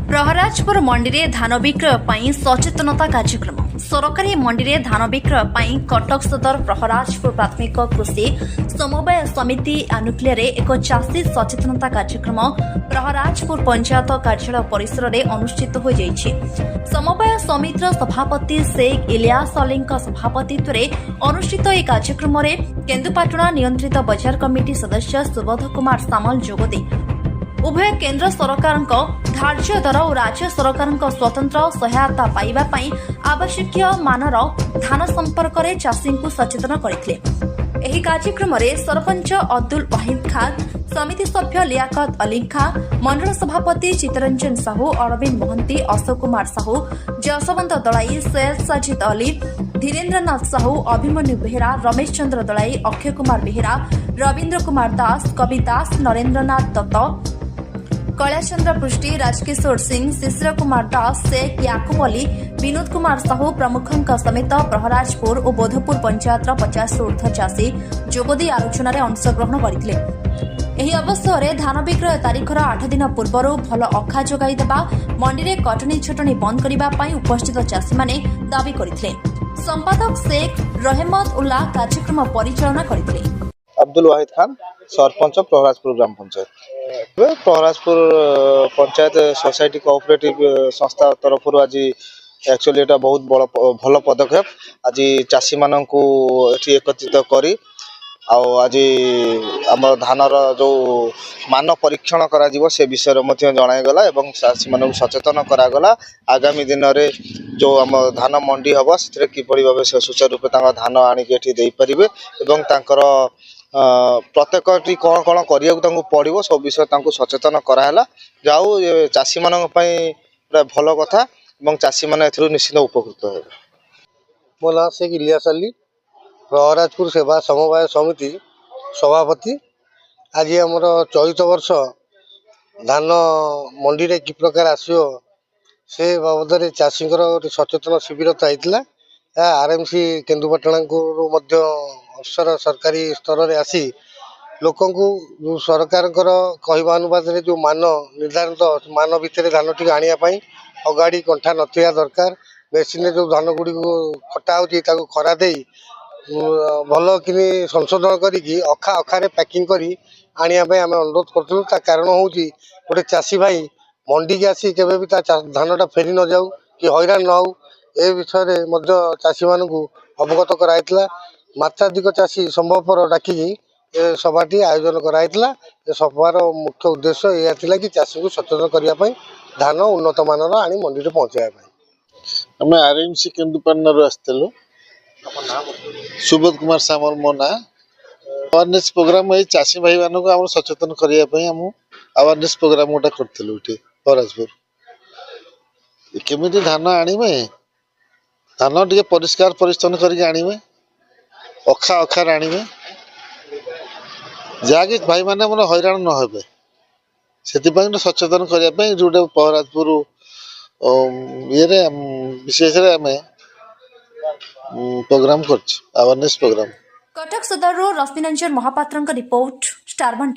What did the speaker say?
प्रहराजपुर मंडी में धान विक्रय पर सचेतनता कार्यक्रम सरकारी मंडी में धान विक्रय पर कटक सदर प्रहराजपुर प्राथमिक कृषि समवाय समिति आनुकूल्य एक चाषी सचेतनता कार्यक्रम प्रहराजपुर पंचायत कार्यालय परिसर में अनुष्ठित हो जाइछि। समवाय समितिर सभापति शेख इलियास अली सभापतित्व में अनुष्ठित यह कार्यक्रम में केन्दुपाटणा नियंत्रित बजार कमिटी सदस्य सुबोध कुमार सामल जोगदे उभय केन्द्र सरकार धार्य दर और राज्य सरकार स्वतंत्र सहायता पाइबा पई आवश्यक मानर धान संपर्क में चाषी को सचेतन करथिले। एही कार्यक्रम में सरपंच अब्दुल वाहिद खान, समिति सभ्य लियाकत अली खान, मंडल सभापति चितरंजन साहू, अरविंद मोहंती, अशोक कुमार साहू, जसवंत दलाई, सैयद साजिद अली, धीरेन्द्रनाथ साहू, अभिमन्यु बेहेरा, रमेश चंद्र दलाई, अक्षय कुमार बेहेरा, रवीन्द्र कुमार दास, कवि दास, नरेन्द्रनाथ दत्त, कैलाशचंद्र पृष्टि, राजकिशोर सिंह, शिशिर कुमार दास, शेख याकुब अली, विनोद कुमार साहू प्रमुखों समेत प्रहराजपुर और बोधपुर पंचायत 50 ऊर्ध्व चाषी जोगदी आलोचन अंशग्रहण करथिले। एही अवसर में धान विक्रय तारीखर 8 दिन पूर्व भल अखा जोगाई देबा, मंडी में कटनी छटनी बंद करने उपस्थित चाषी माने दाबी करथिले। संपादक शेख रहमत उल्लाह कार्यक्रम परिचालना करथिले। अब्दुल वाहिद खान, सरपंच प्रहराजपुर ग्राम पंचायत। प्रहराजपुर पंचायत सोसाइटी कोऑपरेटिव संस्था तरफ आज एक्चुअली एटा बहुत बड़ भल पदक्षेप आज चाषी मान को एकत्रित करी आज आम धानर जो मान परीक्षण करा से विषय जनागला और चाषी मान सचेतन करागला। आगामी दिन में जो आम धान मंडी हम से किपरि भाव से सुचारू रूप धान आनिकी पारे और प्रत्येक कौन कौन करने पड़ो सब विषय सचेतन कराला। जाऊ चाषी मान भल कथा चाषी मैंने निश्चित उपकृत हे। मो ना शेख इलियास अली, प्रहराजपुर सेवा समवाय समिति सभापति। आज आमर चलित वर्ष धान मंडी रे कि प्रकार आसो से बाबद चाषी गोटे सचेतन शिविर तो होता है। आरएमसी केन्दुपाटणा अफसर सरकारी स्तर में आसी लोक सरकार कहवा अनुवाद जो मान निर्धारित मान भितर धान टी आने अगाड़ी कंठा नथिया दरकार। मेसीन जो धान गुड़ी कटा हो खरा दे भल कि संशोधन करी अखा अखारे पैकिंग करी आने आम अनुरोध करूँ। कारण हूँ गोटे चाषी भाई मंडी की आसी केवे भी धानटा फेरी न जाऊ कि हैरान न हो ए विषय में चाषी मान अवगत कराइला। मात्राधिक चाषी संभवपर डाकी सभाटी आयोजन कराइला। सभार मुख्य उद्देश्य यह थिला कि चाषी को सचेतन करने धान उन्नत मानर आनी मंडी में पहुँचाइबा। आम आरएमसी केन्दुपाटणा आसलु। सुबोध कुमार सामल मो ना। अवेयरनेस प्रोग्राम ये चाषी भाई मान को आम सचेतन करने आम अवेयरनेस प्रोग्राम गोटे करूँ प्रहराजपुर केमी धान आने धान टे परिष्कार परिच्छन करके अखा अखार आने जहाँकि भाई मैंने मोर हैरान न हे से सचेतन करने जो प्रहराजपुर ये विशेष आम प्रोग्राम कर अवेयरनेस प्रोग्राम। कटक सदर रश्मिरंजन महापात्र रिपोर्ट स्टार 1।